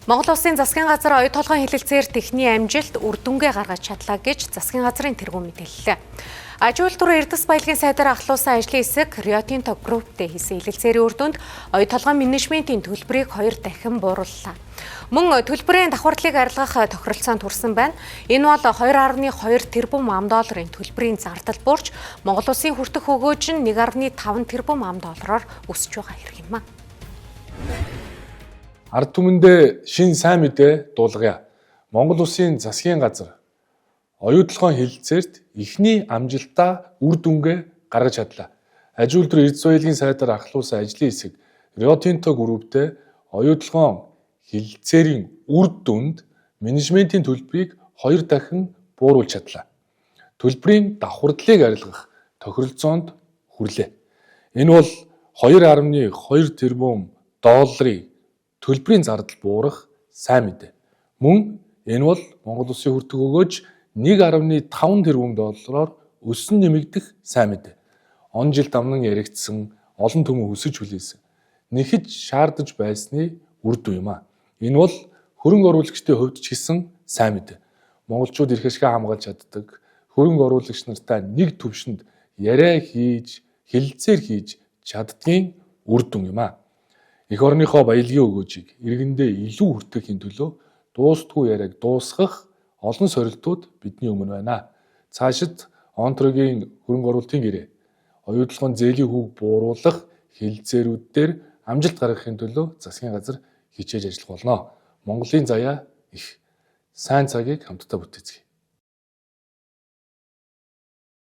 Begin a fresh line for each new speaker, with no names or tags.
Монгол Улсын засгийн газар оюу толгойн хэлэлцээр техний амжилт үр дүнгээ гаргаж чадлаа гэж засгийн газрын тэргүүн мэдээллээ. Аж үйлдвэр Эрдэс баялагын сайдаар ахлуулсан ажлын хэсэг Rio Tinto Groupтэй хийсэн хэлэлцээрийн үр дүнд оюу толгойн менежментийн төлбөрийг 2 дахин буурууллаа. Мөн төлбөрийн давхардлыг арилгах тохиролцоонд хүрсэн байна. Энэ бол 2.2 тэрбум $, төлбөрийн зардал буурч Монгол Улсын хүртэх өгөөж нь 1.5 тэрбум $-оор өсөж байгаа хэрэг юм аа.
Ард түмэндээ шин сайн мэдээ дуулгая. Монгол Улсын засгийн газар оюу толгойн хэлэлцээрт эхний амжилтаа үр дүнгээ гаргаж чадлаа. Аж үйлдвэр Эрдэс баялагын сайдаар ахлуулсан ажлын хэсэг Rio Tinto Groupтэй оюу толгойн хэлэлцээрийн үр дүнд менежментийн төлбөрийг 2 дахин бууруулж чадлаа. Төлбөрийн давхардлыг арилгах тохиролцоонд хүрлээ. Энэ бол 2.2 тэрбум $-ийн төлбөрийн зардал буурах сайн мэдээ. Мөн энэ бол Монгол Улсын хүртэх өгөөж 1.5 тэрбум $-оор өсөн нэмэгдэх сайн мэдээ. Он жил дамнан яригдсан олон түмэн өсөж хүлээсэн нэхэд шаардаж байсны үр дүн юм аа. Энэ бол хөрөнгө оруулагчдын хувьд ч гэсэн сайн мэдээ. Монголчууд эрх ашгаа хамгаалж чаддаг хөрөнгө оруулагч нартай нэг төвшөнд яриа хийж, хэлэлцээр хийж чаддгийн үр дүн юм аа. Эх орныхоо баялагын өгөөжийг иргэндээ илүү хүртэхийн төлөө дуустгүй яриаг дуусгах олон сорилтууд бидний өмнө байна. Цаашид онтрогийн хөрөнгө оруулалтын гэрээ, оюу толгойн зээлийн хүүг бууруулах хэлэлцээрүүд дээр амжилт гаргахын төлөө засгийн газар хичээж ажиллах болно. Монголын заяа их сайн цагийг хамтдаа бүтээцгээе.